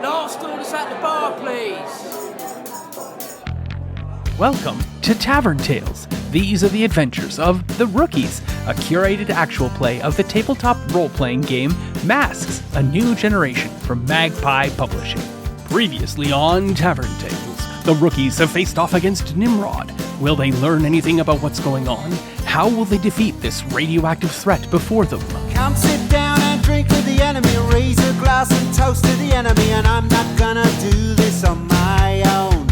Last orders at the bar, please. Welcome to Tavern Tales. These are the adventures of The Rookies, a curated actual play of the tabletop role-playing game Masks, A New Generation from Magpie Publishing. Previously on Tavern Tales, the Rookies have faced off against NIMROD. Will they learn anything about what's going on? How will they defeat this radioactive threat before them? Come sit down and drink with the enemy, raise a glass and toast to the enemy, and I'm not gonna do this on my own.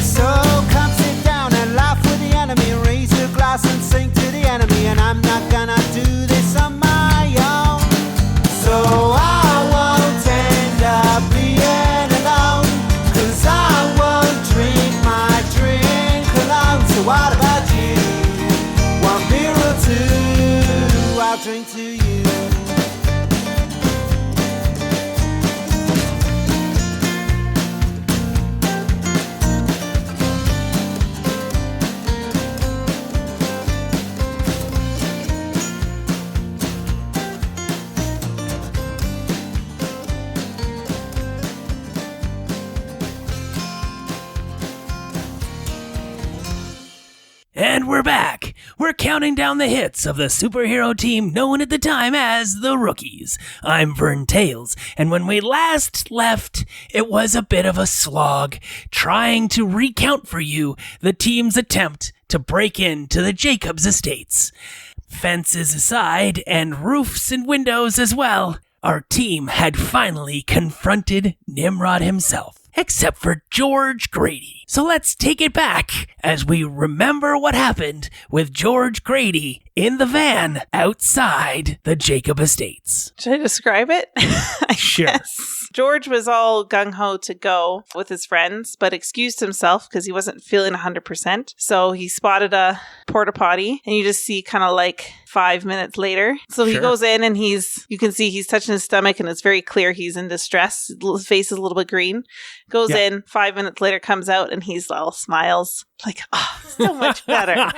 So come sit down and laugh with the enemy, raise a glass and sing to the enemy, and I'm not gonna do this on my own. So I won't end up being alone, 'cause I won't drink my drink alone. So what about you? One beer or two, I'll drink to you. And we're back. We're counting down the hits of the superhero team known at the time as the Rookies. I'm Vern Tales, and when we last left, it was a bit of a slog, trying to recount for you the team's attempt to break into the Jacobs estates. Fences aside, and roofs and windows as well, our team had finally confronted Nimrod himself. Except for George Grady. So let's take it back as we remember what happened with George Grady in the van outside the Jacob Estates. Should I describe it? Sure. Yes. George was all gung-ho to go with his friends, but excused himself because he wasn't feeling 100%. So he spotted a porta potty, and you just see kind of like 5 minutes later. So he goes in, and you can see he's touching his stomach, and it's very clear he's in distress. His face is a little bit green. Goes in, 5 minutes later comes out, and he's all smiles. Like, oh, so much better.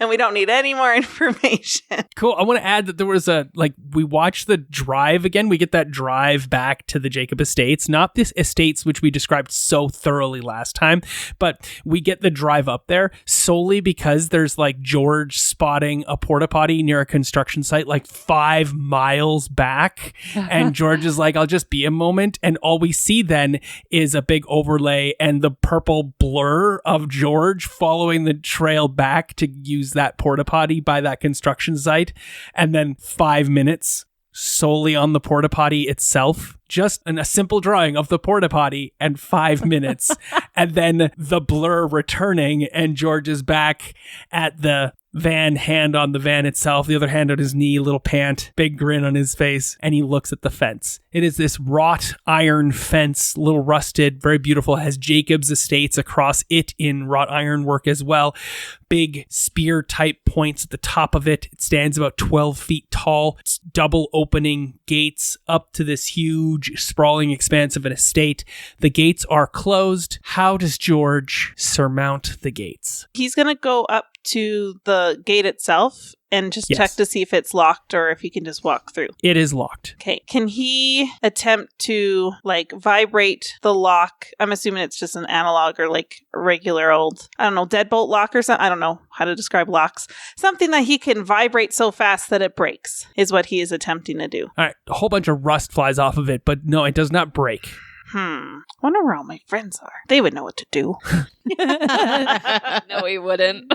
And we don't need any more information. Cool. I want to add that there was we watched the drive again. We get that drive back to the Jacob Estates, not the estates which we described so thoroughly last time, but we get the drive up there solely because there's like George spotting a porta potty near a construction site like 5 miles back. And George is like, I'll just be a moment. And all we see then is a big overlay and the purple blur of George following the trail back to use that porta potty by that construction site, and then 5 minutes solely on the porta potty itself, just a simple drawing of the porta potty, and 5 minutes, and then the blur returning, and George is back at the van, hand on the van itself, the other hand on his knee, little pant, big grin on his face, and he looks at the fence. It is this wrought iron fence, little rusted, very beautiful, has Jacobs Estates across it in wrought iron work as well. Big spear type points at the top of it. It stands about 12 feet tall. It's double opening gates up to this huge sprawling expanse of an estate. The gates are closed. How does George surmount the gates? He's going to go up to the gate itself and just check to see if it's locked or if he can just walk through. It is locked. Okay. Can he attempt to vibrate the lock? I'm assuming it's just an analog or like a regular old, I don't know, deadbolt lock or something. I don't know how to describe locks. Something that he can vibrate so fast that it breaks is what he is attempting to do. All right. A whole bunch of rust flies off of it, but no, it does not break. Wonder where all my friends are. They would know what to do. No, he wouldn't.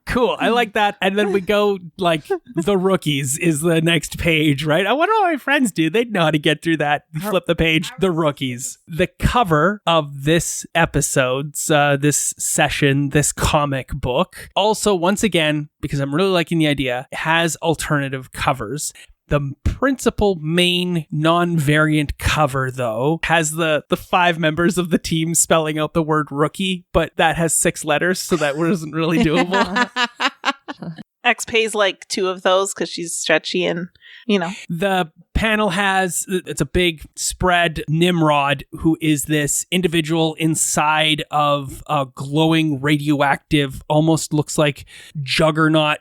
Cool. I like that. And then we go the Rookies is the next page, right? I wonder what my friends do. They'd know how to get through that. Flip the page. The Rookies. The cover of this episode's, this session, this comic book, also, once again, because I'm really liking the idea, has alternative covers. The principal main non-variant cover, though, has the 5 members of the team spelling out the word rookie, but that has 6 letters, so that wasn't really doable. X pays 2 of those because she's stretchy and, The panel has, it's a big spread, NIMROD, who is this individual inside of a glowing radioactive, almost looks like Juggernaut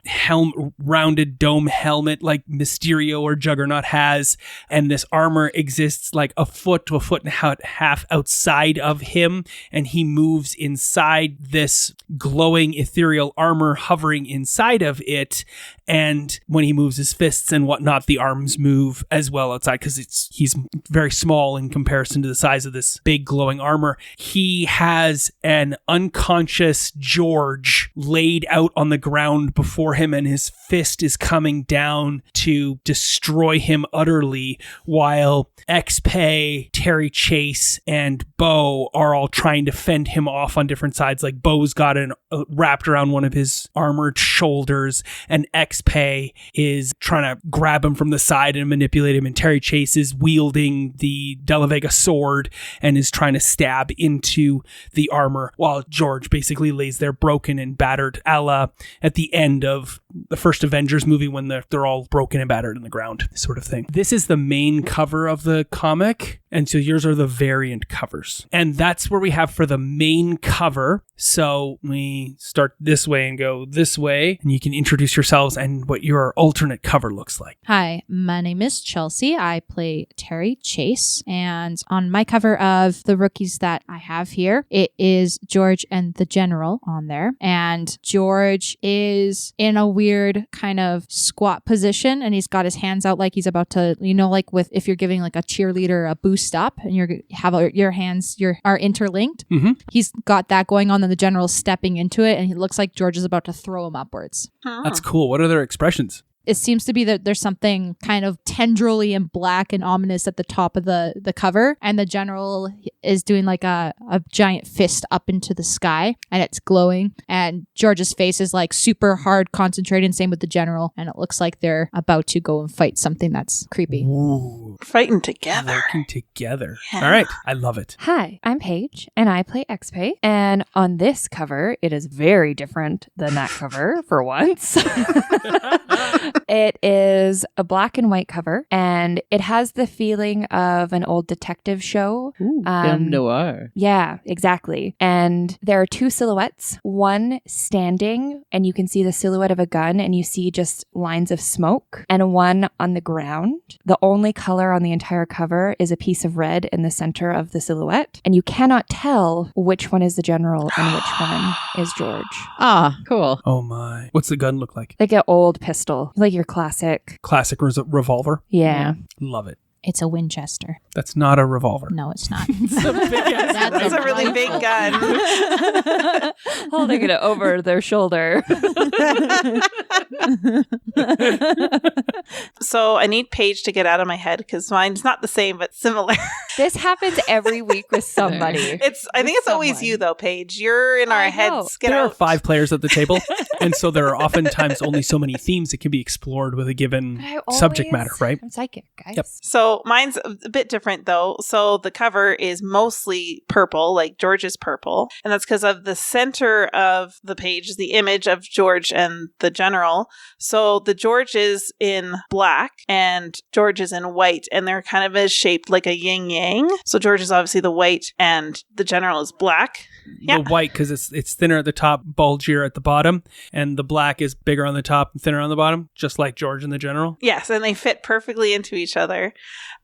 rounded dome helmet like Mysterio or Juggernaut has. And this armor exists like a foot to a foot and a half outside of him. And he moves inside this glowing ethereal armor hovering inside of it. And when he moves his fists and whatnot, the arms move as well outside because he's very small in comparison to the size of this big glowing armor. He has an unconscious George laid out on the ground before him, and his fist is coming down to destroy him utterly, while XPay, Terry Chase, and Bo are all trying to fend him off on different sides. Like Bo's got an wrapped around one of his armored shoulders, and XPay is trying to grab him from the side and manipulate him, and Terry Chase is wielding the De La Vega sword and is trying to stab into the armor, while George basically lays there broken and battered, a la at the end of the first Avengers movie when they're all broken and battered in the ground, sort of thing. This is the main cover of the comic, and so yours are the variant covers. And that's where we have for the main cover. So we start this way and go this way, and you can introduce yourselves and what your alternate cover looks like. Hi, my name is Chelsea. I play Terry Chase, and on my cover of the rookies that I have here, it is George and the General on there. And George is in a weird kind of squat position, and he's got his hands out like he's about to, like with if you're giving like a cheerleader a boost up and your hands are interlinked. Mm-hmm. He's got that going on, and the General's stepping into it, and he looks like George is about to throw him upwards. That's cool. What are their expressions? It seems to be that there's something kind of tendrily and black and ominous at the top of the cover, and the General is doing like a giant fist up into the sky, and it's glowing, and George's face is like super hard concentrated, same with the General, and it looks like they're about to go and fight something that's creepy. Ooh. Fighting together. Working together. Yeah. All right. I love it. Hi, I'm Paige, and I play XPay. And on this cover, it is very different than that cover, for once. It is a black and white cover, and it has the feeling of an old detective show. Ooh, film noir. Yeah, exactly. And there are two silhouettes, one standing, and you can see the silhouette of a gun, and you see just lines of smoke, and one on the ground. The only color on the entire cover is a piece of red in the center of the silhouette, and you cannot tell which one is the General and which one is George. Ah, cool. Oh my. What's the gun look like? Like an old pistol, like your classic. Classic revolver? Yeah. Love it. It's a Winchester. That's not a revolver. No, it's not. That's a really big gun. Holding it over their shoulder. So I need Paige to get out of my head because mine's not the same but similar. This happens every week with somebody. I think it's always you though, Paige. You're in our heads. Get there out. are 5 players at the table, and so there are oftentimes only so many themes that can be explored with a given subject matter, right? I'm psychic, guys. Yep. So mine's a bit different though. So the cover is mostly purple, like George is purple. And that's because of the center of the page is the image of George and the General. So the George is in black and George is in white, and they're kind of as shaped like a yin yang. So George is obviously the white and the General is black. Yeah. The white, because it's thinner at the top, bulgier at the bottom, and the black is bigger on the top and thinner on the bottom, just like George and the General. Yes, and they fit perfectly into each other.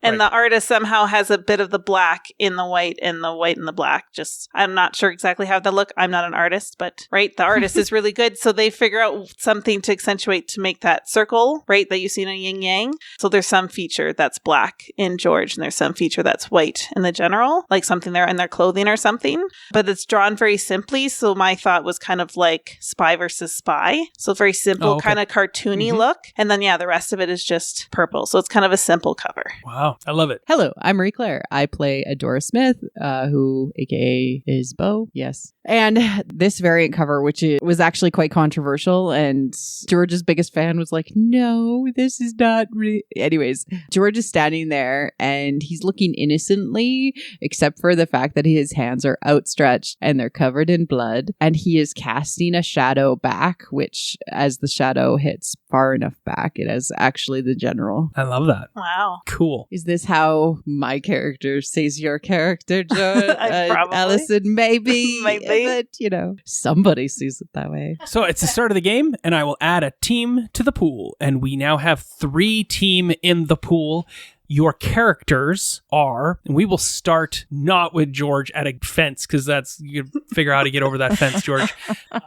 And Right. the artist somehow has a bit of the black in the white and the white in the black. Just, I'm not sure exactly how they look. I'm not an artist, but right, the artist is really good. So they figure out something to accentuate to make that circle, right, that you see in a yin yang. So there's some feature that's black in George, and there's some feature that's white in the General, like something there in their clothing or something. But it's drawn very simply. So my thought was kind of like Spy versus Spy. So very simple, Oh, okay. kind of cartoony look. And then, yeah, the rest of it is just purple. So it's kind of a simple cover. Wow. I love it. Hello, I'm Marie Claire. I play Adora Smith, who aka is Bo. Yes. And this variant cover, which was actually quite controversial, and George's biggest fan was like, no, this is not really. Anyways, George is standing there and he's looking innocently, except for the fact that his hands are outstretched and they're covered in blood, and he is casting a shadow back, which as the shadow hits far enough back, it is actually the general. I love that. Wow. Cool. Is this how my character says your character, George? Probably. Allison, maybe. Maybe. But, somebody sees it that way. So it's the start of the game, and I will add a team to the pool. And we now have 3 team in the pool. Your characters are, and we will start not with George at a fence, because that's, you can figure out how to get over that fence, George.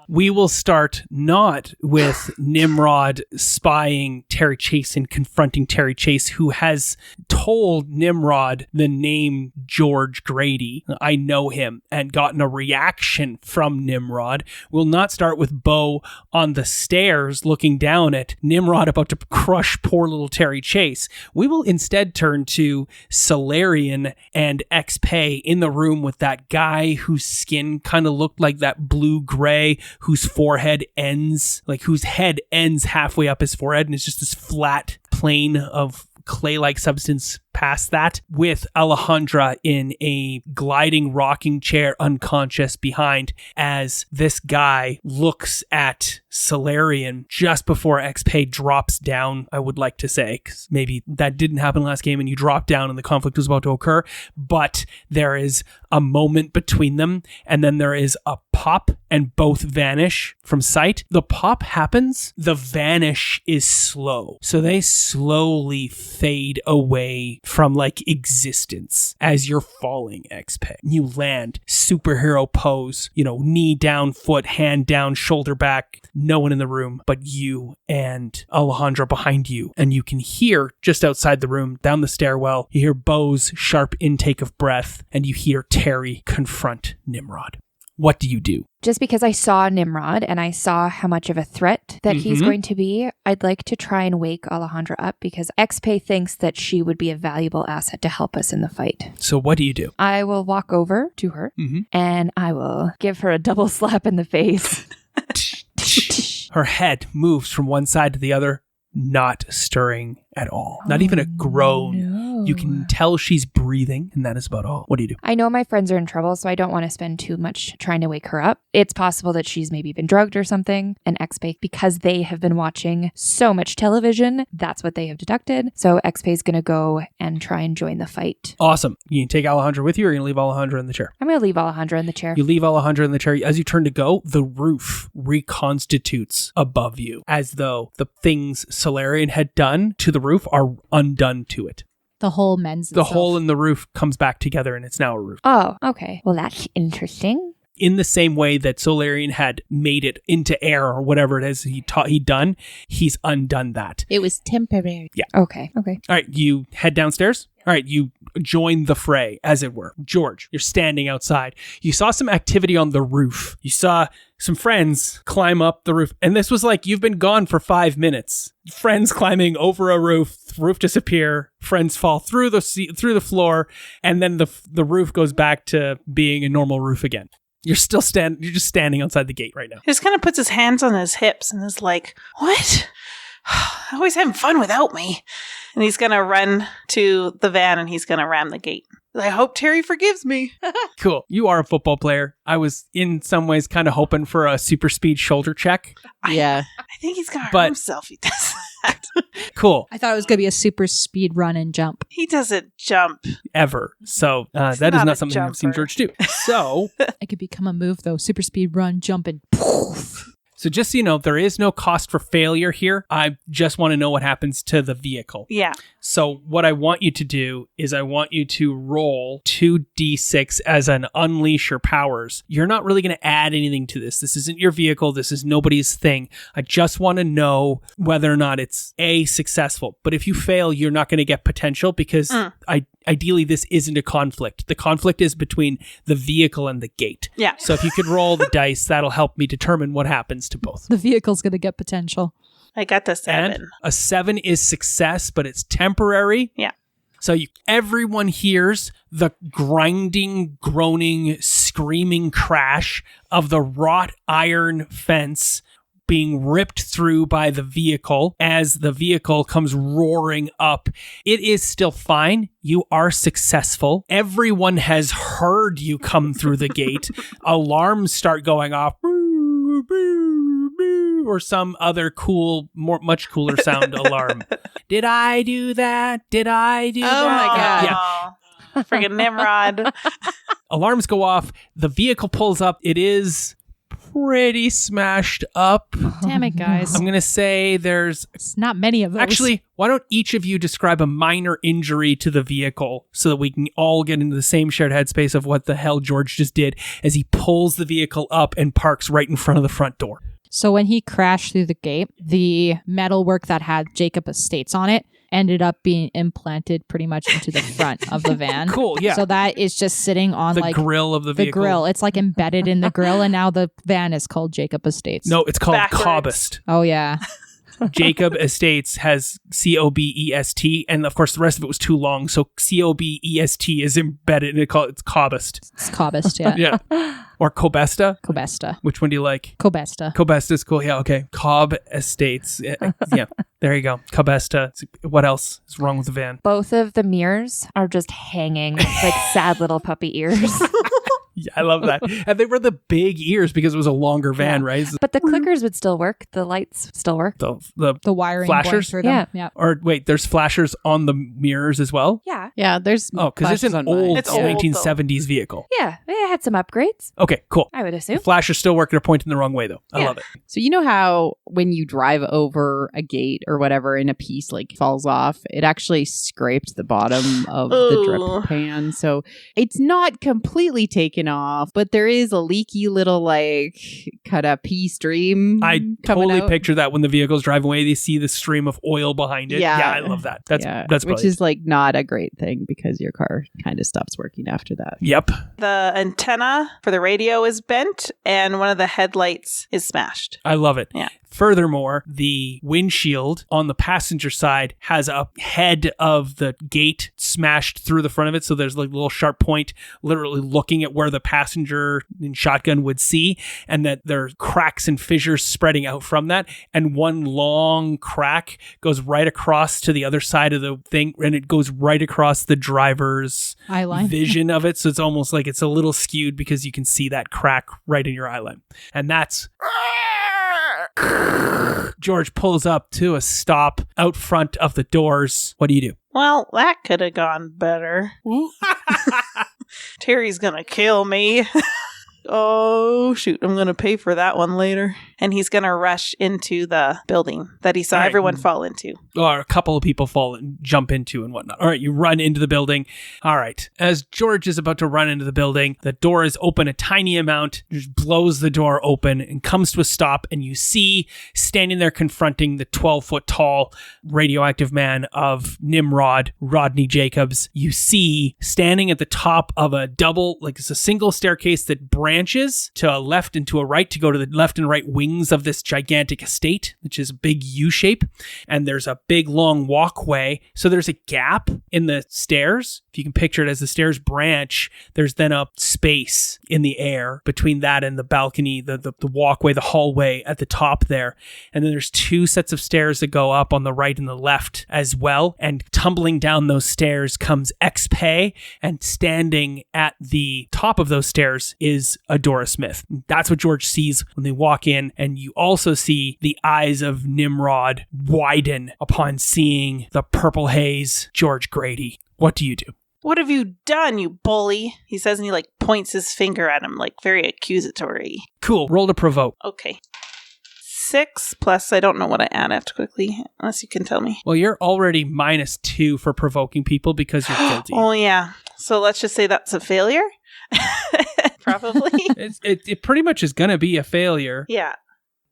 We will start not with Nimrod spying Terry Chase and confronting Terry Chase, who has told Nimrod the name George Grady. I know him, and gotten a reaction from Nimrod. We'll not start with Bo on the stairs looking down at Nimrod about to crush poor little Terry Chase. We will instead turn to Solarian and XP in the room with that guy whose skin kind of looked like that blue-gray, whose forehead ends, like whose head ends halfway up his forehead, and it's just this flat plane of clay-like substance past that, with Alejandra in a gliding rocking chair unconscious behind, as this guy looks at Solarian just before XP drops down, I would like to say, because maybe that didn't happen last game and you dropped down and the conflict was about to occur, but there is a moment between them, and then there is a pop and both vanish from sight. The pop happens, the vanish is slow, so they slowly fade away from like existence as you're falling. XP, you land superhero pose, knee down, foot, hand down, shoulder back, no one in the room but you and Alejandra behind you, and you can hear just outside the room, down the stairwell, you hear Bo's sharp intake of breath, and you hear Terry confront Nimrod. What do you do? Just because I saw Nimrod and I saw how much of a threat that he's going to be, I'd like to try and wake Alejandra up, because XP thinks that she would be a valuable asset to help us in the fight. So what do you do? I will walk over to her and I will give her a double slap in the face. Her head moves from one side to the other, not stirring at all. Not even a groan. No. You can tell she's breathing, and that is about all. What do you do? I know my friends are in trouble, so I don't want to spend too much trying to wake her up. It's possible that she's maybe been drugged or something, and XP, because they have been watching so much television, that's what they have deducted. So XP is going to go and try and join the fight. Awesome. You can take Alejandra with you, or you're going to leave Alejandra in the chair? I'm going to leave Alejandra in the chair. You leave Alejandra in the chair. As you turn to go, the roof reconstitutes above you, as though the things Solarian had done to the roof are undone to it. The hole mends The itself. hole in the roof comes back together, and it's now a roof. Oh, okay. Well, that's interesting. In the same way that Solarian had made it into air, or whatever it is he'd done, he's undone that. It was temporary. Yeah. Okay. All right, you head downstairs. All right, you join the fray, as it were. George, you're standing outside. You saw some activity on the roof. You saw some friends climb up the roof. And this was like, you've been gone for 5 minutes. Friends climbing over a roof disappear, friends fall through the floor, and then the roof goes back to being a normal roof again. You're still you're just standing outside the gate right now. He just kind of puts his hands on his hips and is like, what? Always having fun without me. And he's going to run to the van and he's going to ram the gate. I hope Terry forgives me. Cool. You are a football player. I was in some ways kind of hoping for a super speed shoulder check. Yeah. I think he's going to But- hurt himself if he does that. Cool. I thought it was going to be a super speed run and jump. He doesn't jump. Ever. So that is not not a something I've seen jumper. George do. So... It could become a move, though. Super speed run, jump, and poof. So just so you know, there is no cost for failure here. I just want to know what happens to the vehicle. Yeah. So what I want you to do is I want you to roll 2d6 as an unleash your powers. You're not really going to add anything to this. This isn't your vehicle. This is nobody's thing. I just want to know whether or not it's successful. But if you fail, you're not going to get potential, because ideally this isn't a conflict. The conflict is between the vehicle and the gate. Yeah. So if you could roll the dice, that'll help me determine what happens to both. The vehicle's going to get potential. I got the 7. And a 7 is success, but it's temporary. Yeah. So everyone hears the grinding, groaning, screaming crash of the wrought iron fence being ripped through by the vehicle as the vehicle comes roaring up. It is still fine. You are successful. Everyone has heard you come through the gate. Alarms start going off. Or some other cool, much cooler sound alarm. Did I do that? Did I do that? Oh my God. Yeah. Friggin' Nimrod. Alarms go off. The vehicle pulls up. It is pretty smashed up. Damn it, guys. I'm going to say there's... It's not many of those. Actually, why don't each of you describe a minor injury to the vehicle so that we can all get into the same shared headspace of what the hell George just did as he pulls the vehicle up and parks right in front of the front door. So when he crashed through the gate, the metalwork that had Jacob Estates on it ended up being implanted pretty much into the front of the van. Cool, yeah. So that is just sitting on The grill of the the vehicle. grill. It's like embedded in the grill, and now the van is called Jacob Estates. No, it's called Backwards. Cobest. Oh yeah. Jacob Estates has Cobest, and of course the rest of it was too long, so Cobest is embedded, and it's Cobest. It's Cobest, yeah. Yeah. Or Cobesta. Cobesta. Which one do you like? Cobesta. Cobesta is cool. Yeah, okay. Cobb Estates. Yeah, there you go. Cobesta. What else is wrong with the van? Both of the mirrors are just hanging like sad little puppy ears. Yeah, I love that. And they were the big ears because it was a longer van, right? But the clickers would still work. The lights still work. The wiring going flashers? through them. Yeah. Or wait, there's flashers on the mirrors as well? Yeah. Yeah, there's Oh, because it's flashes an on mine. old It's old, 1970s vehicle. Yeah. It had some upgrades, Okay, cool. I would The assume. flashers still work. They're pointing the wrong way, though. I Yeah. love it. So you know how when you drive over a gate or whatever and a piece like falls off, it actually scraped the bottom of the Ooh. drip pan. So it's not completely taken off, but there is a leaky little like cut up pea stream. I coming totally out. picture that when the vehicles drive away, they see the stream of oil behind it. Yeah. I love that. That's which brilliant. is like not a great thing because your car kind of stops working after that. Yep. The antenna for the radio is bent, and one of the headlights is smashed. I love it. Yeah. Furthermore, the windshield on the passenger side has a head of the gate smashed through the front of it. So there's like a little sharp point literally looking at where the passenger in shotgun would see, and that there are cracks and fissures spreading out from that. And one long crack goes right across to the other side of the thing, and it goes right across the driver's Eyeline. vision of it. So it's almost like it's a little skewed because you can see that crack right in your eyeline. And that's... George pulls up to a stop out front of the doors. What do you do? Well, that could have gone better. Terry's gonna kill me. Oh, shoot. I'm gonna pay for that one later. And he's gonna rush into the building that he saw All right. everyone fall into. Or a couple of people fall and jump into and whatnot. All right, you run into the building. All right. As George is about to run into the building, the door is open a tiny amount, just blows the door open and comes to a stop. And you see standing there confronting the 12-foot tall radioactive man of NIMROD, Rodney Jacobs. You see standing at the top of a double, like it's a single staircase that branches to a left and to a right to go to the left and right wings of this gigantic estate, which is a big U shape. And there's a big long walkway. So there's a gap in the stairs. If you can picture it as the stairs branch, there's then a space in the air between that and the balcony, the walkway, the hallway at the top there. And then there's two sets of stairs that go up on the right and the left as well. And tumbling down those stairs comes X-Pay, and standing at the top of those stairs is Adora Smith. That's what George sees when they walk in. And you also see the eyes of Nimrod widen upon seeing the purple haze George Grady. What do you do? What have you done, you bully? He says, and he like points his finger at him, like very accusatory. Cool. Roll to provoke. Okay. 6 plus, I don't know what I add after quickly, unless you can tell me. Well, you're already -2 for provoking people because you're guilty. Oh, yeah. So let's just say that's a failure. Probably. It pretty much is going to be a failure. Yeah.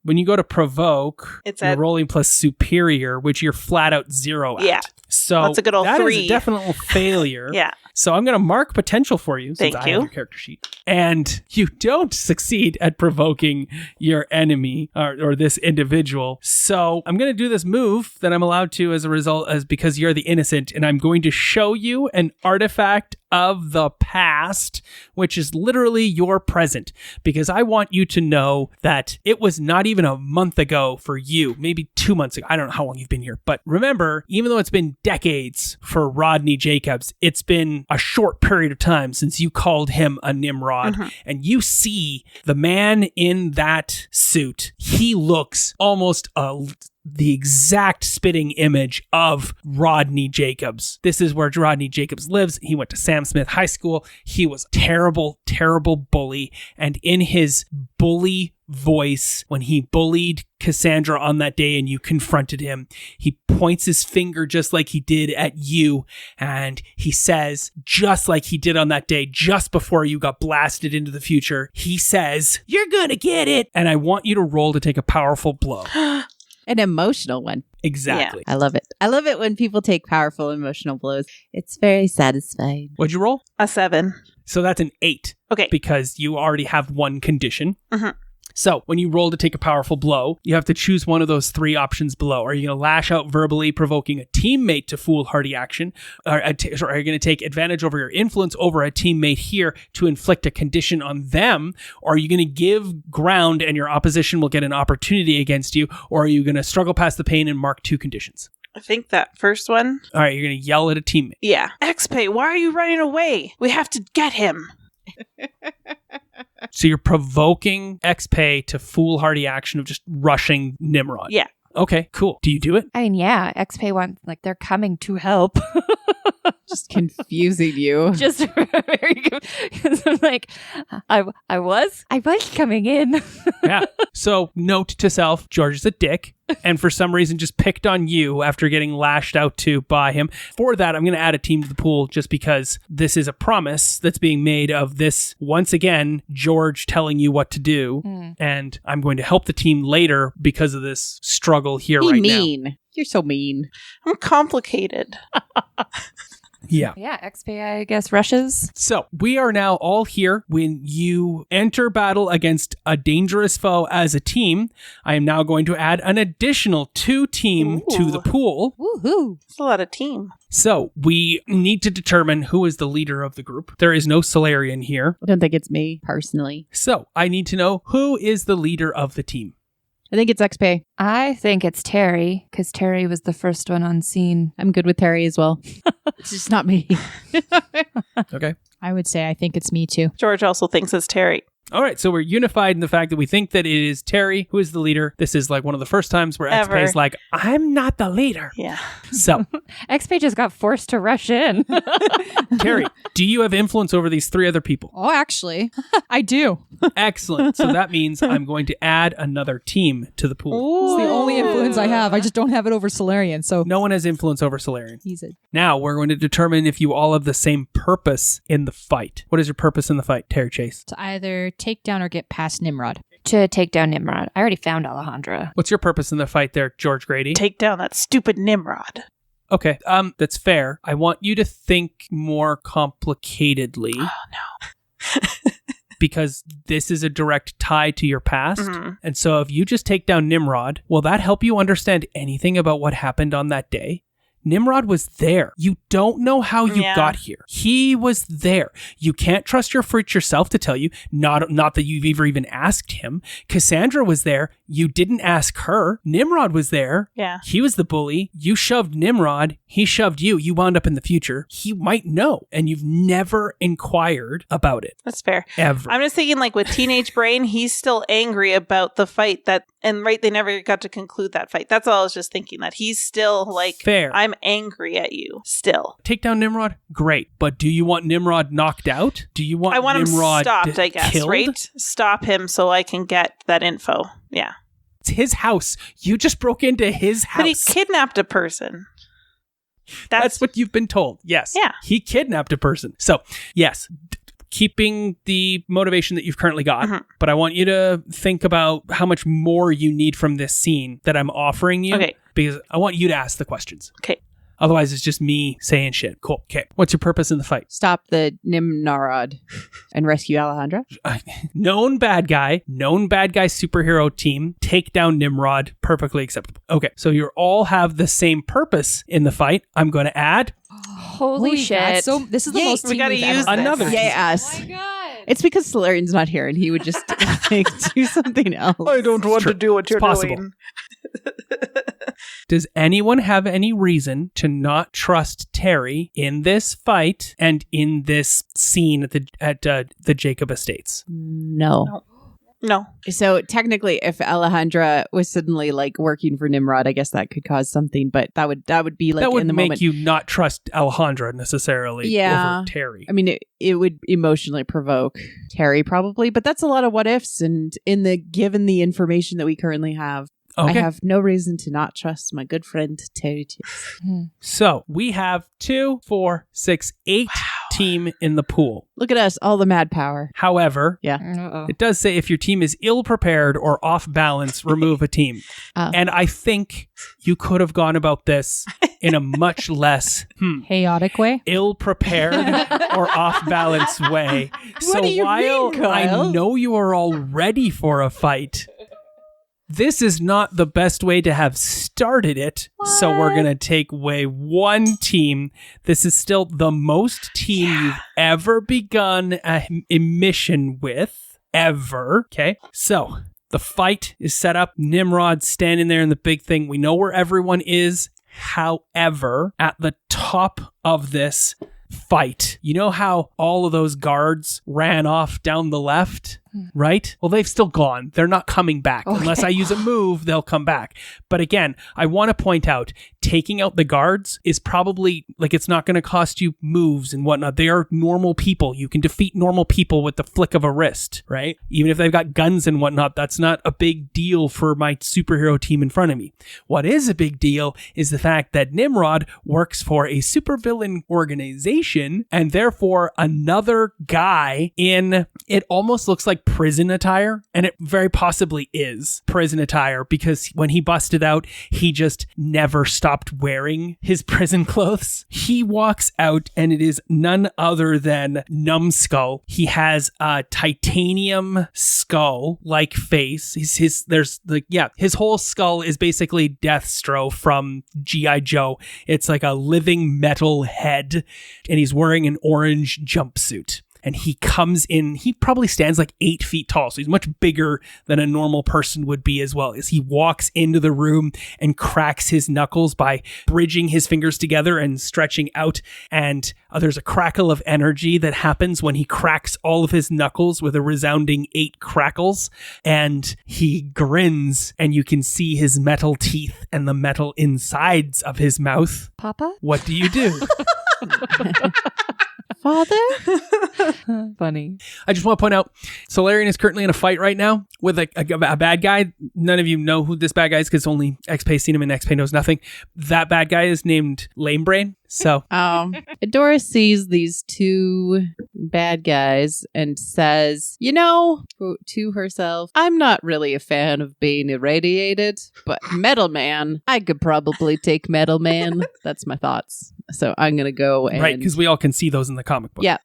When you go to provoke, It's you're at- rolling plus superior, which you're flat out 0 at. Yeah. So That's a good old that 3. is a definite failure. Yeah. So I'm going to mark potential for you since Thank I you. have your character sheet. And you don't succeed at provoking your enemy or this individual. So I'm going to do this move that I'm allowed to as a result, as because you're the innocent, and I'm going to show you an artifact of the past, which is literally your present, because I want you to know that it was not even a month ago for you, maybe 2 months ago. I don't know how long you've been here, but remember, even though it's been decades for Rodney Jacobs, it's been a short period of time since you called him a Nimrod. And you see the man in that suit. He looks almost the exact spitting image of Rodney Jacobs. This is where Rodney Jacobs lives. He went to Sam Smith High School. He was a terrible, terrible bully. And in his bully voice, when he bullied Cassandra on that day and you confronted him, he points his finger just like he did at you. And he says, just like he did on that day, just before you got blasted into the future, he says, "You're gonna get it." And I want you to roll to take a powerful blow. An emotional one. Exactly. I love it. I love it when people take powerful emotional blows. It's very satisfying. What'd you roll? A 7. So that's an 8. Okay. Because you already have one condition. Mhm. So when you roll to take a powerful blow, you have to choose one of those 3 options below. Are you going to lash out verbally, provoking a teammate to foolhardy action? Or are you going to take advantage over your influence over a teammate here to inflict a condition on them? Or are you going to give ground and your opposition will get an opportunity against you? Or are you going to struggle past the pain and mark 2 conditions? I think that first one. All right, you're going to yell at a teammate. Yeah. XP, why are you running away? We have to get him. So you're provoking XPay to foolhardy action of just rushing Nimrod. Yeah. Okay, cool. Do you do it? I mean, yeah, XP wants, like, they're coming to help. Just confusing you. Just very because I'm like, I was coming in. Yeah. So note to self, George is a dick. And for some reason just picked on you after getting lashed out to by him. For that, I'm going to add a team to the pool just because this is a promise that's being made of this, once again, George telling you what to do. And I'm going to help the team later because of this struggle here Be right mean. You're so mean. I'm complicated. Yeah. Yeah, XP, I guess, rushes. So we are now all here. When you enter battle against a dangerous foe as a team, I am now going to add an additional 2 team to the pool. Woohoo. It's a lot of team. So we need to determine who is the leader of the group. There is no Solarian here. I don't think it's me, personally. So I need to know who is the leader of the team. I think it's XP. I think it's Terry, because Terry was the first one on scene. I'm good with Terry as well. It's just not me. Okay. I would say I think it's me too. George also thinks it's Terry. All right, so we're unified in the fact that we think that it is Terry who is the leader. This is like one of the first times where Ever. XP is like, I'm not the leader. Yeah. So, XP just got forced to rush in. Terry, do you have influence over these 3 other people? Oh, actually, I do. Excellent. So that means I'm going to add another team to the pool. It's the only influence I have. I just don't have it over Solarian, so No one has influence over Solarian. he's a... Now we're going to determine if you all have the same purpose in the fight. What is your purpose in the fight, Terry Chase? to either take down or get past Nimrod. To take down Nimrod. I already found Alejandra. What's your purpose in the fight there, George Grady? Take down that stupid Nimrod. Okay, that's fair. I want you to think more complicatedly. Oh, no. Because this is a direct tie to your past. Mhm. And so if you just take down Nimrod, will that help you understand anything about what happened on that day? Nimrod was there. You don't know how you Yeah. got here. He was there. You can't trust your fruit yourself to tell you, not that you've ever even asked him. Cassandra was there. You didn't ask her. Nimrod was there. Yeah. He was the bully. You shoved Nimrod. He shoved you. You wound up in the future. He might know, and you've never inquired about it. That's fair. Ever. I'm just thinking, like, with Teenage Brain, he's still angry about the fight they never got to conclude that fight. That's all I was just thinking, that he's still like, Fair. I'm angry at you still. Take down Nimrod? Great. But do you want Nimrod knocked out? Do you want I want him Nimrod stopped, I guess, killed? right? Stop him so I can get that info. Yeah. It's his house. You just broke into his house. But he kidnapped a person. That's what you've been told. Yes. Yeah. He kidnapped a person. So, yes, keeping the motivation that you've currently got, Mhm. but I want you to think about how much more you need from this scene that I'm offering you. Okay. Because I want you to ask the questions. Okay. Otherwise, it's just me saying shit. Cool. Okay. What's your purpose in the fight? Stop the NIMROD and rescue Alejandra. Known bad guy superhero team, take down NIMROD, perfectly acceptable. Okay, so you all have the same purpose in the fight. I'm going to add Holy shit. So this is the Yay, most we team gotta we've use ever- this. another. Yay, us. Oh my god. It's because Solarian's not here and he would just do something else. don't want True. to do what It's you're possible. doing. Does anyone have any reason to not trust Terry in this fight and in this scene at the Jacob Estates? No. No. So technically, if Alejandra was suddenly like working for Nimrod, I guess that could cause something. But that would be like that would in the make moment. you not trust Alejandra necessarily Yeah. over Terry. I mean, it would emotionally provoke Terry probably, but that's a lot of what ifs. And given the information that we currently have, Okay. I have no reason to not trust my good friend Terry. So we have 2, 4, 6, 8 team in the pool. Look at us, all the mad power. However, Uh-oh. it does say if your team is ill prepared or off balance, remove a team. Oh. And I think you could have gone about this in a much less Chaotic way. ill prepared or off balance way. So do you while mean, Kyle? I know you are all ready for a fight, this is not the best way to have started it. So we're going to take away one team. This is still the most team you've ever begun a mission with, ever. Okay. So the fight is set up. Nimrod standing there in the big thing. We know where everyone is. However, at the top of this fight, you know how all of those guards ran off down the left? Right? Well, they've still gone. They're not coming back. Okay. Unless I use a move, they'll come back. But again, I want to point out, taking out the guards is probably, like, it's not going to cost you moves and whatnot. They are normal people. You can defeat normal people with the flick of a wrist, right? Even if they've got guns and whatnot, that's not a big deal for my superhero team in front of me. What is a big deal is the fact that Nimrod works for a supervillain organization, and therefore another guy in, it almost looks like prison attire, and it very possibly is prison attire, because when he busted out, he just never stopped wearing his prison clothes. He walks out, and it is none other than Numbskull. He has a titanium skull-like face. His whole skull is basically Deathstroke from G.I. Joe. It's like a living metal head, and he's wearing an orange jumpsuit. And he comes in, he probably stands like 8 feet tall. So he's much bigger than a normal person would be as well. As he walks into the room and cracks his knuckles by bridging his fingers together and stretching out. And there's a crackle of energy that happens when he cracks all of his knuckles with a resounding 8 crackles. And he grins, and you can see his metal teeth and the metal insides of his mouth. Papa? What do you do? Father? Funny. I just want to point out, Solarian is currently in a fight right now with a bad guy. None of you know who this bad guy is because only XPay seen him and XPay knows nothing. That bad guy is named Lame Brain. So Adora sees these 2 bad guys and says, quote to herself, I'm not really a fan of being irradiated, but Metal Man, I could probably take Metal Man. That's my thoughts. So I'm going to go and... right, because we all can see those in the comic book. Yeah,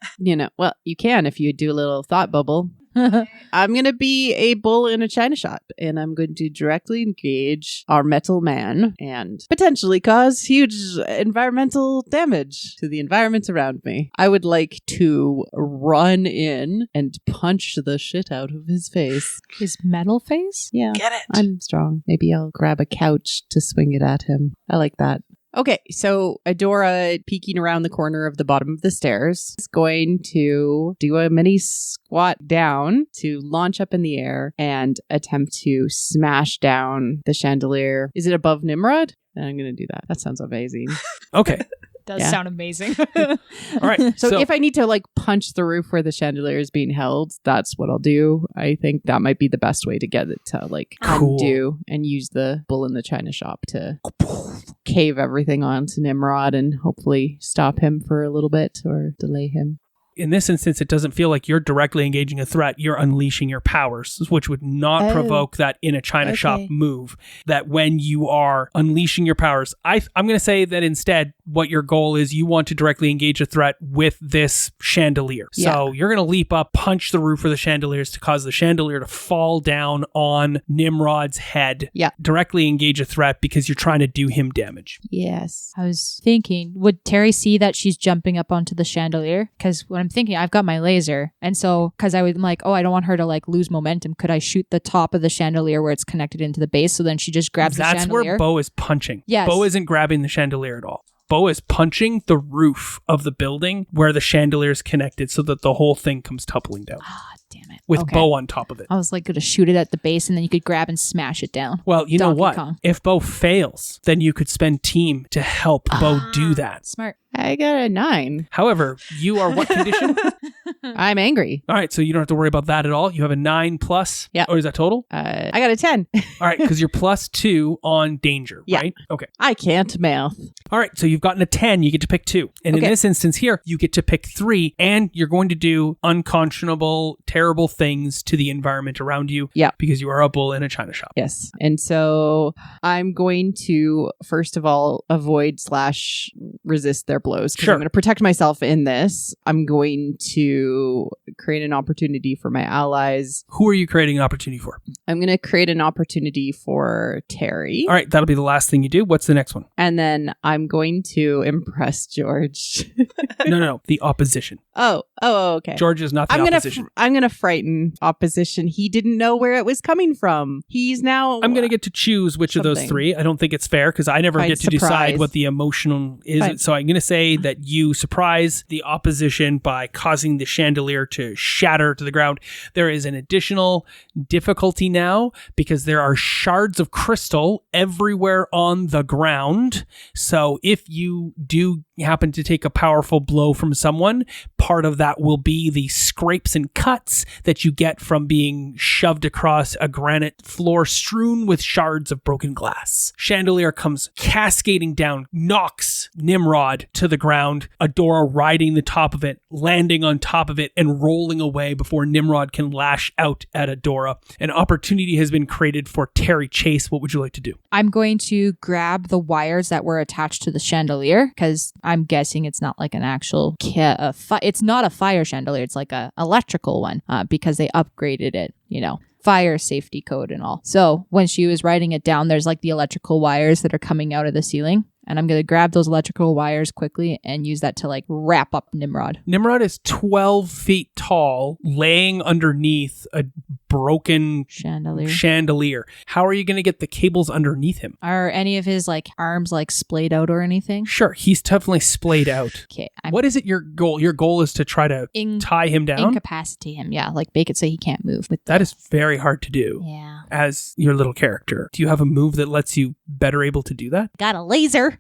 well, you can if you do a little thought bubble. I'm going to be a bull in a china shop, and I'm going to directly engage our Metal Man and potentially cause huge environmental damage to the environment around me. I would like to run in and punch the shit out of his face. His metal face? Yeah, Get it. I'm strong. Maybe I'll grab a couch to swing it at him. I like that. Okay, so Adora, peeking around the corner of the bottom of the stairs, is going to do a mini squat down to launch up in the air and attempt to smash down the chandelier. Is it above Nimrod? And I'm going to do that. That sounds amazing. Okay. Does Yeah. sound amazing. All right. So if I need to punch the roof where the chandelier is being held, that's what I'll do. I think that might be the best way to get it to Cool. undo and use the bull in the china shop to cave everything onto Nimrod and hopefully stop him for a little bit or delay him. In this instance, it doesn't feel like you're directly engaging a threat. You're unleashing your powers, which would not provoke that in a China shop move. That when you are unleashing your powers, I'm going to say that instead, what your goal is, you want to directly engage a threat with this chandelier. Yeah. So you're going to leap up, punch the roof of the chandeliers to cause the chandelier to fall down on Nimrod's head. Yeah. Directly engage a threat because you're trying to do him damage. Yes. I was thinking, would Terry see that she's jumping up onto the chandelier? Because when I'm thinking, I've got my laser. And so, because I'm like, oh, I don't want her to like lose momentum. Could I shoot the top of the chandelier where it's connected into the base? So then she just grabs the chandelier. That's where Bo is punching. Yes. Bo isn't grabbing the chandelier at all. Bo is punching the roof of the building where the chandelier is connected so that the whole thing comes tumbling down. Ah, damn it. With Okay. Bo on top of it. I was like going to shoot it at the base and then you could grab and smash it down. Well, you know Donkey what? Kong. If Bo fails, then you could spend team to help Bo do that. Smart. I got a 9. However, you are what condition? I'm angry. All right, so you don't have to worry about that at all. You have a 9 plus. Yeah. Or is that total? I got a 10. All right, because you're +2 on danger, Yeah. right? Okay. I can't math. All right, so you've gotten a 10. You get to pick 2. And in Okay. this instance here, you get to pick 3, and you're going to do unconscionable, terrible things to the environment around you. Yeah. Because you are a bull in a china shop. Yes. And so I'm going to, first of all, avoid/resist their blows. 'Cause Sure. I'm going to protect myself in this. I'm going to create an opportunity for my allies. Who are you creating an opportunity for? I'm going to create an opportunity for Terry. All right, that'll be the last thing you do. What's the next one? And then I'm going to impress George. No. The opposition. Oh, okay. George is not the opposition. I'm gonna frighten opposition. He didn't know where it was coming from. He's now. I'm going to get to choose which of those Something. 3. I don't think it's fair because I never Fine, get to decide surprise. what the emotional is. Fine. So I'm going to say that you surprise the opposition by causing the chandelier to shatter to the ground. There is an additional difficulty now because there are shards of crystal everywhere on the ground. So if you do happen to take a powerful blow from someone, part of that will be the scrapes and cuts that you get from being shoved across a granite floor strewn with shards of broken glass. Chandelier comes cascading down, knocks Nimrod to the ground, Adora riding the top of it, landing on top of it, and rolling away before Nimrod can lash out at Adora. An opportunity has been created for Terry Chase. What would you like to do? I'm going to grab the wires that were attached to the chandelier because I'm guessing it's not like an actual it's not a fire chandelier. It's like a electrical one because they upgraded it, fire safety code and all. So when she was writing it down, there's like the electrical wires that are coming out of the ceiling. And I'm going to grab those electrical wires quickly and use that to like wrap up Nimrod. Nimrod is 12 feet tall, laying underneath a broken chandelier. How are you going to get the cables underneath him? Are any of his like arms like splayed out or anything? Sure, he's definitely splayed out. Okay. What is it your goal? Your goal is to try to tie him down? Incapacitate him. Yeah. Like make it so he can't move. That is very hard to do. Yeah. As your little character. Do you have a move that lets you better able to do that? Got a laser.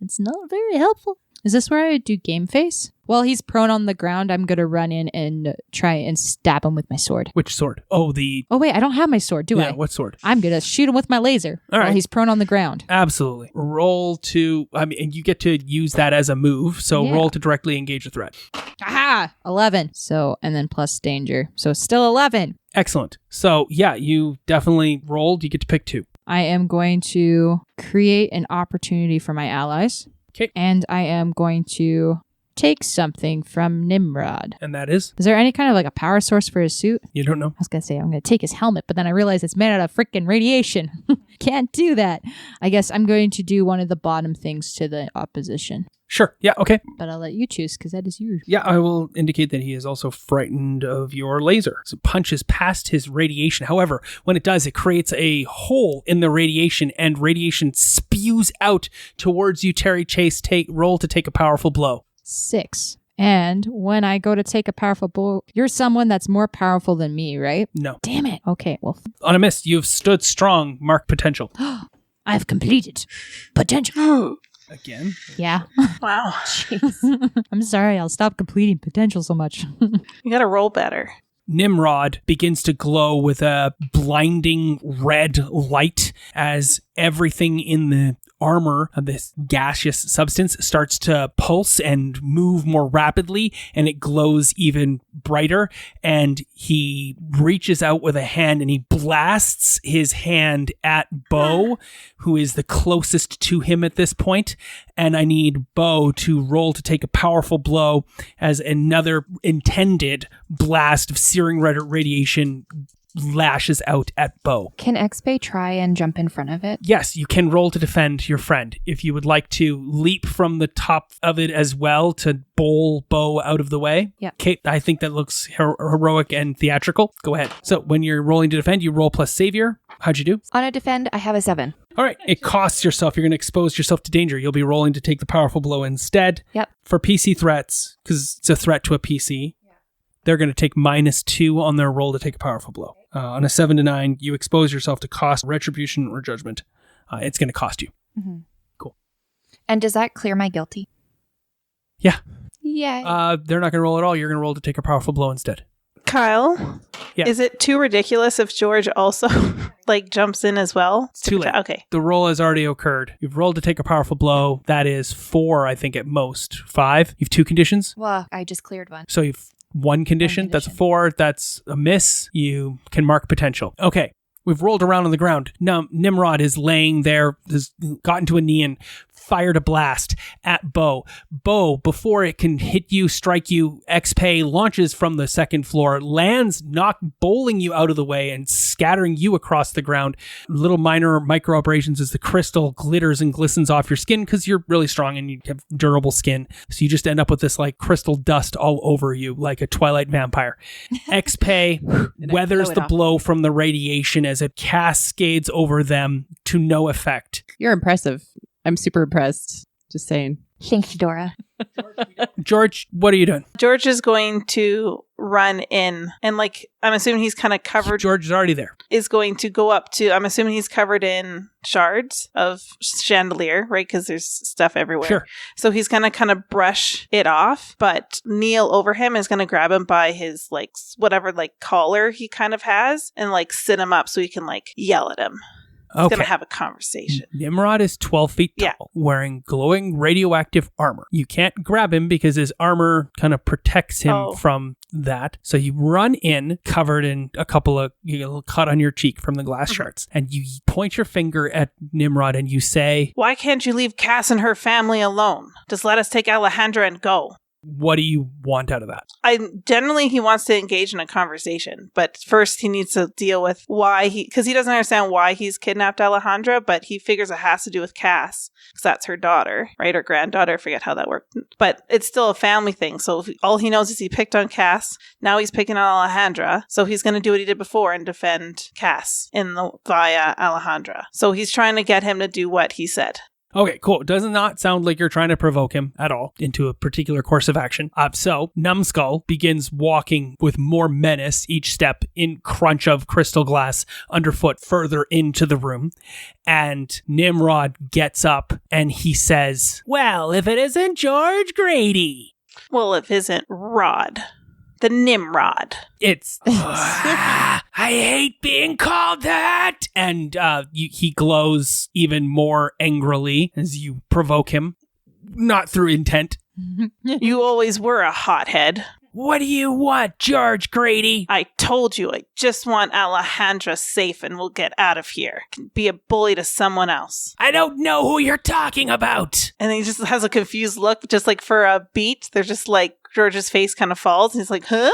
It's not very helpful. Is this where I do game face? While he's prone on the ground, I'm going to run in and try and stab him with my sword. Which sword? Oh, wait, I don't have my sword, do I? Yeah, what sword? I'm going to shoot him with my laser All right. while he's prone on the ground. Absolutely. And you get to use that as a move, so Yeah. roll to directly engage a threat. Aha! 11. So, and then plus danger. So still 11. Excellent. So, yeah, you definitely rolled. You get to pick 2. I am going to create an opportunity for my allies. Okay. And I am going to take something from Nimrod. And that is? Is there any kind of like a power source for his suit? You don't know? I was going to say I'm going to take his helmet, but then I realized it's made out of freaking radiation. Can't do that. I guess I'm going to do one of the bottom things to the opposition. Sure. Yeah, okay. But I'll let you choose because that is yours. Yeah, I will indicate that he is also frightened of your laser. So it punches past his radiation. However, when it does, it creates a hole in the radiation and radiation spews out towards you, Terry Chase. Roll to take a powerful blow. 6. And when I go to take a powerful blow, you're someone that's more powerful than me, right? No. Damn it. Okay, well, On a miss, you've stood strong. Mark potential. I've completed potential. Again. Yeah. Wow. I'm sorry. I'll stop completing potential so much. You gotta roll better. Nimrod begins to glow with a blinding red light as everything in the armor of this gaseous substance starts to pulse and move more rapidly, and it glows even brighter. And he reaches out with a hand and he blasts his hand at Bo, who is the closest to him at this point. And I need Bo to roll to take a powerful blow as another intended blast of searing radiation lashes out at Bo. Can Xpay try and jump in front of it? Yes, you can roll to defend your friend. If you would like to leap from the top of it as well to bowl Bo out of the way. Yeah. Kate, I think that looks heroic and theatrical. Go ahead. So when you're rolling to defend, you roll plus savior. How'd you do? On a defend, I have a 7. All right. It costs yourself. You're going to expose yourself to danger. You'll be rolling to take the powerful blow instead. Yep. For PC threats, because it's a threat to a PC, they're going to take -2 on their roll to take a powerful blow. On a 7 to 9, you expose yourself to cost, retribution, or judgment. It's going to cost you. Mm-hmm. Cool. And does that clear my guilty? Yeah. Yay. They're not going to roll at all. You're going to roll to take a powerful blow instead. Kyle, Yeah. is it too ridiculous if George also like jumps in as well? It's too late. Okay. The roll has already occurred. You've rolled to take a powerful blow. That is 4, I think, at most. 5. You've 2 conditions. Well, I just cleared one. So you've 1 condition. That's a 4. That's a miss. You can mark potential. Okay. We've rolled around on the ground. Now, Nimrod is laying there, has gotten to a knee and fired a blast at Bo. Bo, before it can hit you, strike you, Xpay launches from the second floor, lands, bowling you out of the way and scattering you across the ground. Little minor micro abrasions as the crystal glitters and glistens off your skin because you're really strong and you have durable skin. So you just end up with this like crystal dust all over you like a Twilight vampire. Xpay weathers the blow from the radiation as it cascades over them to no effect. You're impressive. I'm super impressed. Just saying. Thanks, Dora. George, what are you doing? George is going to run in and like, I'm assuming he's kind of covered. George is already there. Is going to go up to, I'm assuming he's covered in shards of chandelier, right? Because there's stuff everywhere. Sure. So he's going to kind of brush it off, but kneel over him is going to grab him by his like whatever like collar he kind of has and like sit him up so he can like yell at him. He's going to have a conversation. Nimrod is 12 feet tall, wearing glowing radioactive armor. You can't grab him because his armor kind of protects him from that. So you run in, covered in a couple of, you get a little cut on your cheek from the glass shards, and you point your finger at Nimrod and you say, "Why can't you leave Cass and her family alone? Just let us take Alejandra and go." What do you want out of that? Generally he wants to engage in a conversation, but first he needs to deal with why because he doesn't understand why he's kidnapped Alejandra, but he figures it has to do with Cass because that's her daughter, right? Or granddaughter. I forget how that worked, but it's still a family thing. So all he knows is he picked on Cass. Now he's picking on Alejandra. So he's going to do what he did before and defend Cass via Alejandra. So he's trying to get him to do what he said. Okay, cool. Does not sound like you're trying to provoke him at all into a particular course of action. So Numbskull begins walking with more menace each step in crunch of crystal glass underfoot further into the room. And Nimrod gets up and he says, "Well, if it isn't George Grady." Well, if it isn't Rod. The Nimrod. It's, I hate being called that. And he glows even more angrily as you provoke him, not through intent. You always were a hothead. What do you want, George Grady? I told you, I just want Alejandra safe and we'll get out of here. Can be a bully to someone else. I don't know who you're talking about. And he just has a confused look, just like for a beat. They're just like, George's face kind of falls and he's like, huh?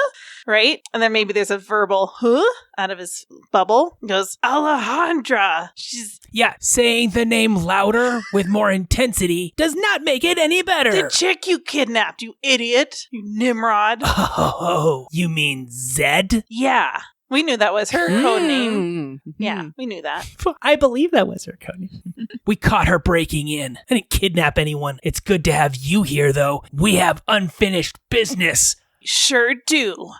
Right? And then maybe there's a verbal huh out of his bubble. He goes, Alejandra. Yeah, saying the name louder with more intensity does not make it any better. The chick you kidnapped, you idiot. You Nimrod. Oh, you mean Zed? Yeah. We knew that was her code name. Yeah, we knew that. I believe that was her code name. We caught her breaking in. I didn't kidnap anyone. It's good to have you here, though. We have unfinished business. Sure do.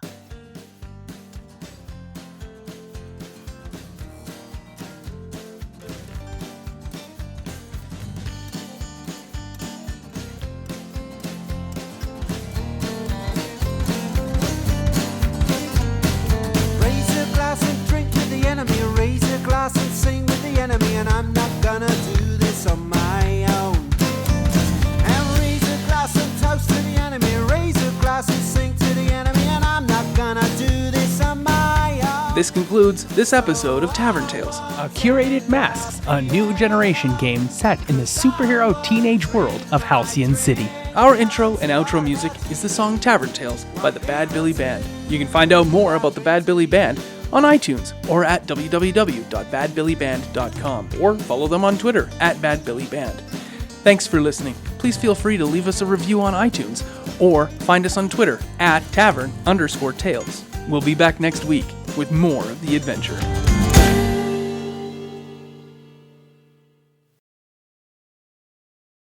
Raise a glass and sing with the enemy, and I'm not gonna do this on my This concludes this episode of Tavern Tales. A Curated Masks, a new generation game set in the superhero teenage world of Halcyon City. Our intro and outro music is the song Tavern Tales by the Bad Billy Band. You can find out more about the Bad Billy Band on iTunes or at www.badbillyband.com or follow them on Twitter at badbillyband. Thanks for listening. Please feel free to leave us a review on iTunes or find us on Twitter at tavern_tales. We'll be back next week with more of the adventure.